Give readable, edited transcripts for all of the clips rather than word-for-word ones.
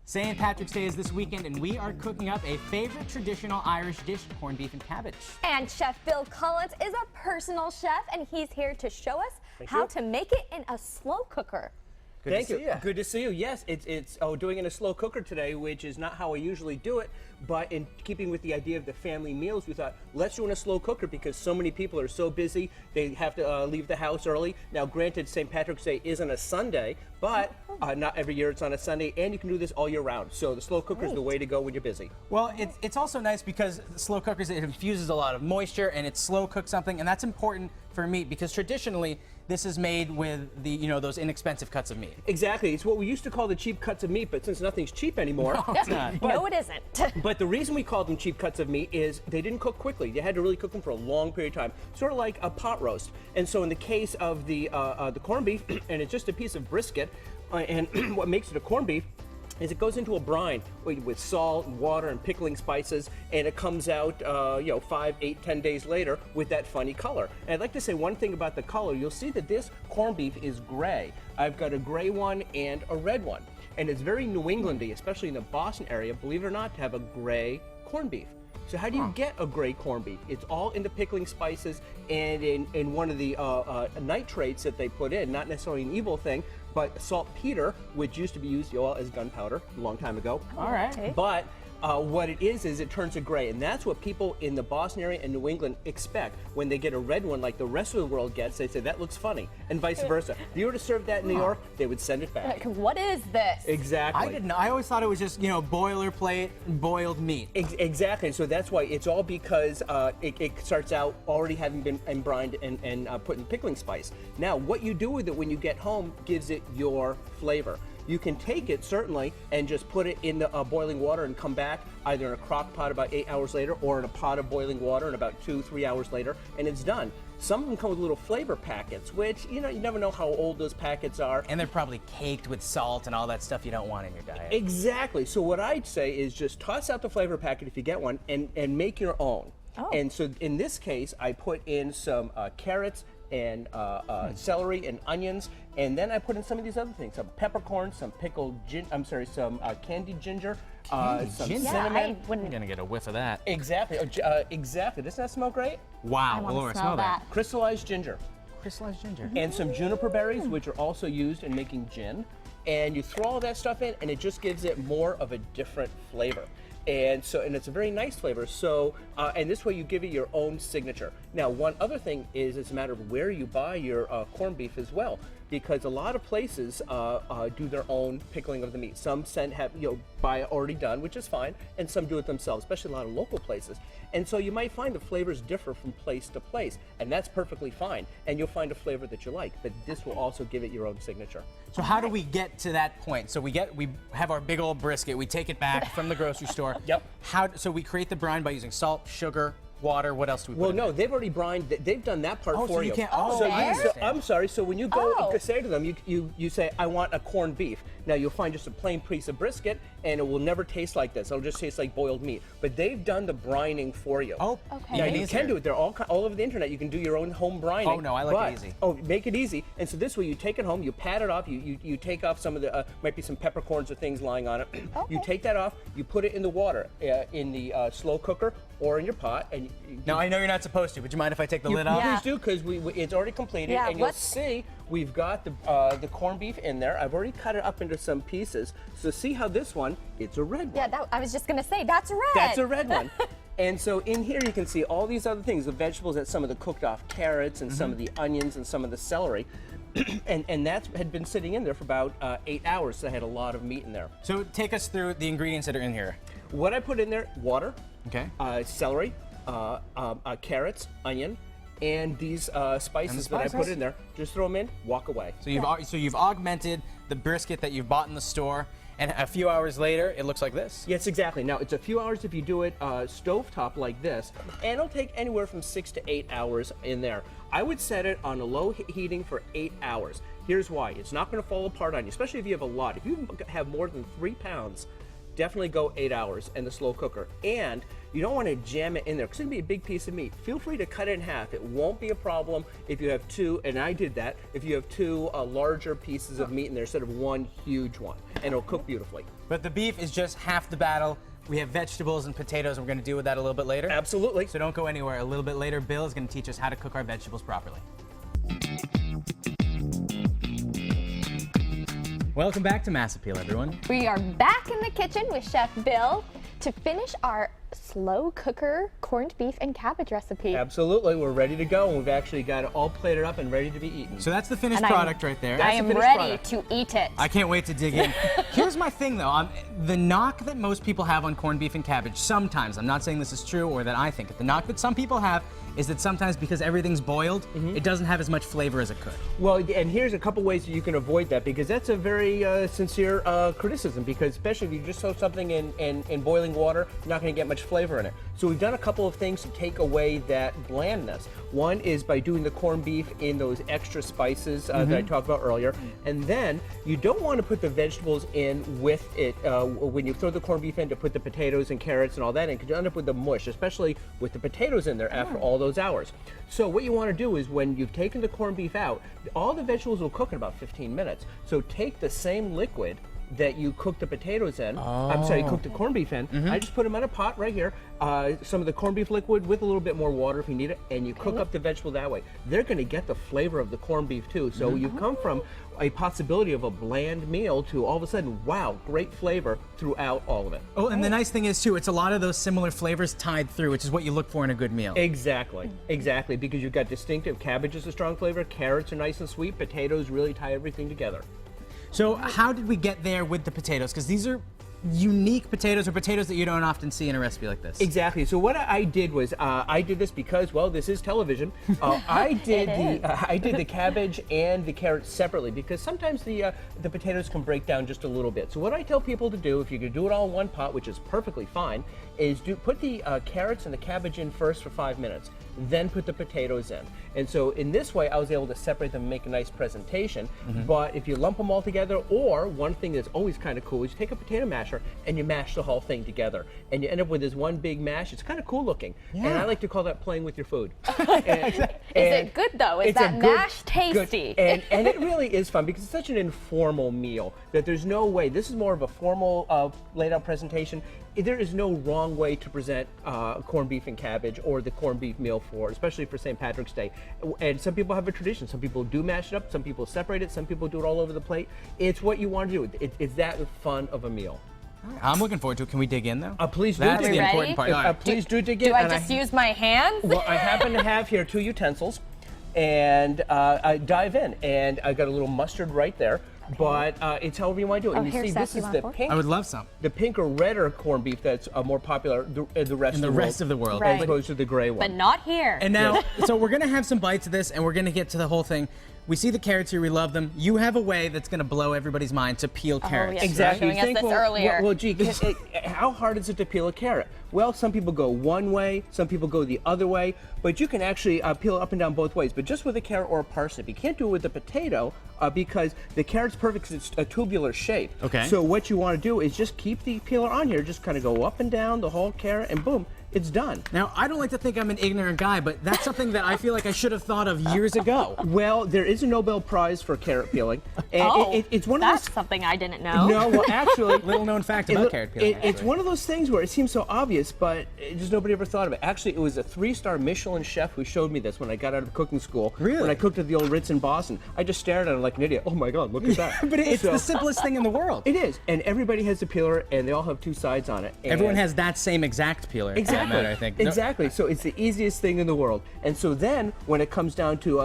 St. Patrick's Day is this weekend, and we are cooking up a favorite traditional Irish dish, corned beef and cabbage. And Chef Bill Collins is a personal chef, and he's here to show us how to make it in a slow cooker. Thank you. Good to see you. Yes, it's doing it in a slow cooker today, which is not how I usually do it. But in keeping with the idea of the family meals, we thought, let's do it in a slow cooker because so many people are so busy, they have to leave the house early. Now, granted, St. Patrick's Day is on a Sunday, but not every year it's on a Sunday, and you can do this all year round. So the slow cooker is the way to go when you're busy. Well, it's also nice because the slow cookers, it infuses a lot of moisture, and it slow cooks something, and that's important for meat because traditionally this is made with the those inexpensive cuts of meat. Exactly. It's what we used to call the cheap cuts of meat, but since nothing's cheap anymore. No, it's not. No, it isn't. But the reason we called them cheap cuts of meat is they didn't cook quickly. You had to really cook them for a long period of time, sort of like a pot roast. And so in the case of the corned beef, and it's just a piece of brisket, and what makes it a corned beef is it goes into a brine with salt and water and pickling spices, and it comes out 5, 8, 10 days later with that funny color. And I'd like to say one thing about the color. You'll see that this corned beef is gray. I've got a gray one and a red one. And it's very New Englandy, especially in the Boston area, believe it or not, to have a gray corned beef. So how do you get a gray corned beef? It's all in the pickling spices and in one of the nitrates that they put in, not necessarily an evil thing, but saltpeter, which used to be used as gunpowder a long time ago. All right. Okay. But what it is it turns to gray, and that's what people in the Boston area and New England expect when they get a red one like the rest of the world gets. They say that looks funny, and vice versa. If you were to serve that in New York, they would send it back. Like, what is this? Exactly. I didn't know. I always thought it was just boilerplate boiled meat. Exactly. So that's why it's all because it starts out already having been embrined and put in pickling spice. Now, what you do with it when you get home gives it your flavor. You can take it, certainly, and just put it in the boiling water and come back either in a crock pot about 8 hours later or in a pot of boiling water and about 2-3 hours later, and it's done. Some of them come with little flavor packets, which, you never know how old those packets are. And they're probably caked with salt and all that stuff you don't want in your diet. Exactly. So what I'd say is just toss out the flavor packet if you get one and make your own. Oh. And so in this case, I put in some carrots and celery and onions, and then I put in some of these other things: some peppercorns, some pickled some candied ginger, some cinnamon. I'm gonna get a whiff of that. Exactly, exactly. Doesn't that smell great? Wow, I Laura, smell that. Crystallized ginger. Crystallized ginger. And some juniper berries, which are also used in making gin. And you throw all that stuff in, and it just gives it more of a different flavor. And it's a very nice flavor. So, and this way you give it your own signature. Now, one other thing is it's a matter of where you buy your corned beef as well, because a lot of places do their own pickling of the meat. Some buy it already done, which is fine, and some do it themselves, especially a lot of local places. And so you might find the flavors differ from place to place, and that's perfectly fine. And you'll find a flavor that you like, but this will also give it your own signature. So how do we get to that point? So we have our big old brisket. We take it back from the grocery store. Yep. So we create the brine by using salt, sugar, water. What else do we put Well, in no, there? they've already brined. They've done that part Oh, for so you can't. Oh, So, I understand. I'm sorry. So when you go Oh. say to them, you say, I want a corned beef. Now you'll find just a plain piece of brisket, and it will never taste like this. It'll just taste like boiled meat. But they've done the brining for you. Oh, Okay. Now even you easier. can do it. They're all over the internet. You can do your own home brining. Oh, no, I like it easy. Oh, make it easy. And so this way, you take it home, you pat it off, you take off some of the might be some peppercorns or things lying on it. You take that off, you put it in the water in the slow cooker or in your pot, and Now I know you're not supposed to. Would you mind if I take the lid off? Please do, because it's already completed, Yeah, and you'll let's- see we've got the corned beef in there. I've already cut it up into some pieces. So see how this one, it's a red one. Yeah, I was just gonna say that's red. That's a red one. And so in here you can see all these other things, the vegetables, and some of the cooked off carrots and some of the onions and some of the celery. and that had been sitting in there for about 8 hours, so I had a lot of meat in there. So take us through the ingredients that are in here. What I put in there: water, Okay. celery, carrots, onion, and these spices that I put spices? in there. Just throw them in, walk away. So you've augmented the brisket that you've bought in the store, and a few hours later, it looks like this. Yes, exactly. Now, it's a few hours if you do it stovetop like this, and it'll take anywhere from 6 to 8 hours in there. I would set it on a low heating for 8 hours. Here's why. It's not going to fall apart on you, especially if you have a lot. If you have more than 3 pounds definitely go 8 hours in the slow cooker. And you don't want to jam it in there because it's going to be a big piece of meat. Feel free to cut it in half. It won't be a problem if you have two, and I did that, if you have two larger pieces of meat in there instead of one huge one, and it'll cook beautifully. But the beef is just half the battle. We have vegetables and potatoes, and we're going to deal with that a little bit later. Absolutely. So don't go anywhere. A little bit later, Bill is going to teach us how to cook our vegetables properly. Welcome back to Mass Appeal, everyone. We are back in the kitchen with Chef Bill to finish our slow cooker corned beef and cabbage recipe. Absolutely, we're ready to go, and we've actually got it all plated up and ready to be eaten. So that's the finished product right there. I am ready to eat it. I can't wait to dig in. Here's my thing, though. The knock that most people have on corned beef and cabbage, sometimes, I'm not saying this is true or that I think it, the knock that some people have is that sometimes because everything's boiled, it doesn't have as much flavor as it could. Well, and here's a couple ways that you can avoid that, because that's a very sincere criticism, because especially if you just throw something in boiling water, you're not going to get much flavor in it. So we've done a couple of things to take away that blandness. One is by doing the corned beef in those extra spices that I talked about earlier. And then you don't want to put the vegetables in with it when you throw the corned beef in, to put the potatoes and carrots and all that in, because you end up with the mush, especially with the potatoes in there after all those hours. So what you want to do is, when you've taken the corned beef out, all the vegetables will cook in about 15 minutes. So take the same liquid that you cook the potatoes in, I'm sorry, you cook the corned beef in, I just put them in a pot right here, some of the corned beef liquid with a little bit more water if you need it, and you cook up the vegetable that way. They're going to get the flavor of the corned beef too. So you come from a possibility of a bland meal to all of a sudden, wow, great flavor throughout all of it. Oh, and the nice thing is too, it's a lot of those similar flavors tied through, which is what you look for in a good meal. Exactly, exactly, because you've got distinctive, cabbage is a strong flavor, carrots are nice and sweet, potatoes really tie everything together. So how did we get there with the potatoes? Because these are unique potatoes, or potatoes that you don't often see in a recipe like this. Exactly. So what I did was, I did this because, well, this is television. I did the cabbage and the carrots separately, because sometimes the potatoes can break down just a little bit. So what I tell people to do, if you can do it all in one pot, which is perfectly fine, is put the carrots and the cabbage in first for 5 minutes, then put the potatoes in. And so in this way, I was able to separate them and make a nice presentation. But if you lump them all together, or one thing that's always kind of cool is you take a potato masher and you mash the whole thing together, and you end up with this one big mash. It's kind of cool looking. And I like to call that playing with your food. Is it good though? Is that mash tasty? And it really is fun, because it's such an informal meal that there's no way, this is more of a formal laid out presentation. There is no wrong way to present corned beef and cabbage, or the corned beef meal especially for St. Patrick's Day. And some people have a tradition. Some people do mash it up, some people separate it, some people do it all over the plate. It's what you want to do. It's that fun of a meal. I'm looking forward to it. Can we dig in though? Please do. That's dig the in. important part. All right. Please do dig in. Do I just use my hands? Well, I happen to have here 2 utensils, and I dive in, and I got a little mustard right there. But it's however you want to do it. And you see, this is the pink. I would love some. The pink or redder corned beef that's more popular in the rest of the world, Right. as opposed to the gray one. But not here. And now, so we're gonna have some bites of this, and we're gonna get to the whole thing. We see the carrots here, we love them. You have a way that's gonna blow everybody's mind to peel carrots. yes. Exactly. You were showing us this earlier. Well, gee, how hard is it to peel a carrot? Well, some people go one way, some people go the other way, but you can actually peel it up and down both ways. But just with a carrot or a parsnip, you can't do it with a potato because the carrot's perfect, it's a tubular shape. Okay. So what you want to do is just keep the peeler on here, just kind of go up and down the whole carrot, and boom, it's done. Now, I don't like to think I'm an ignorant guy, but that's something that I feel like I should have thought of years ago. Well, there is a Nobel Prize for carrot peeling. And it's one of those. That's something I didn't know. No, well, actually, Little known fact about carrot peeling. It's one of those things where it seems so obvious, but just nobody ever thought of it. Actually, it was a 3-star Michelin chef who showed me this when I got out of cooking school. Really? When I cooked at the old Ritz in Boston. I just stared at it like an idiot. Oh my God, look at that. But it's the simplest thing in the world. It is, and everybody has a peeler, and they all have 2 sides on it. And Everyone has that same exact peeler. for that Exactly. matter, I think. Exactly. So it's the easiest thing in the world. And so then, when it comes down to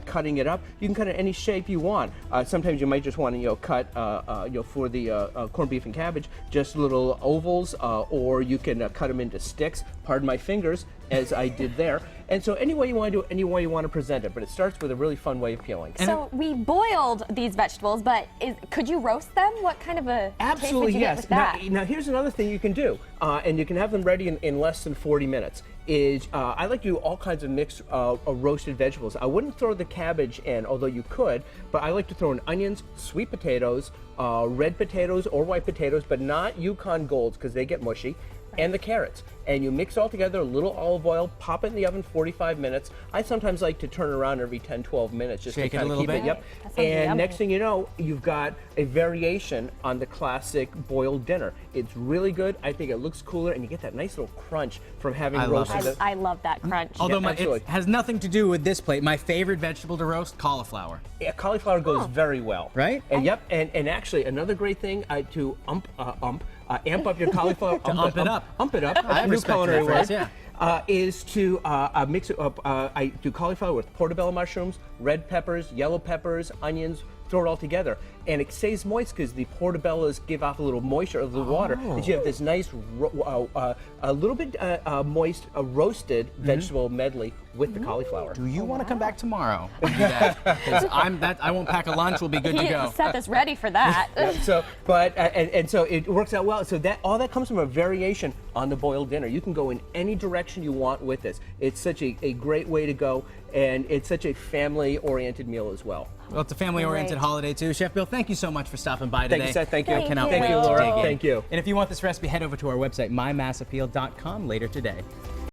cutting it up, you can cut it any shape you want. Sometimes you might just want to, cut, for the corned beef and cabbage, just little ovals, or you can cut them into sticks. Pardon my fingers, as I did there. And so any way you want to do it, any way you want to present it, but it starts with a really fun way of peeling. So we boiled these vegetables, but could you roast them? What kind of a Absolutely, taste would you yes. get with that? Now, here's another thing you can do, and you can have them ready in less than 40 minutes. I like to do all kinds of mixed roasted vegetables. I wouldn't throw the cabbage in, although you could, but I like to throw in onions, sweet potatoes, red potatoes or white potatoes, but not Yukon Golds because they get mushy, and the carrots. And you mix all together, a little olive oil, pop it in the oven 45 minutes. I sometimes like to turn it around every 10, 12 minutes just Shake to it a kind of little keep bit. it. Yep. That sounds And yummy. next thing you know, you've got a variation on the classic boiled dinner. It's really good. I think it looks cooler, and you get that nice little crunch from having I love roasted. I love that crunch. Although Yeah, it absolutely. has nothing to do with this plate. My favorite vegetable to roast, cauliflower. Yeah, cauliflower goes very well. Right? And yep, and actually another great thing to amp up your cauliflower. ump it up. Ump it up. I have New respect for culinary that phrase, word. yeah. Is to mix it up. I do cauliflower with portobello mushrooms, red peppers, yellow peppers, onions. Throw it all together, and it stays moist because the portobellos give off a little moisture of the water. And you have this nice, a little bit moist, roasted vegetable medley with the cauliflower. Do you want to come back tomorrow and do that? 'Cause I won't pack a lunch. We'll be good to go. Seth is ready for that. So it works out well. So that all that comes from a variation on the boiled dinner. You can go in any direction you want with this. It's such a great way to go, and it's such a family-oriented meal as well. Well, it's a family-oriented Great. holiday too. Chef Bill, thank you so much for stopping by today. Thank you, Seth. Thank you. Thank Cannot you. wait Thank you, to Laura. dig in. Thank you. And if you want this recipe, head over to our website, mymassappeal.com later today.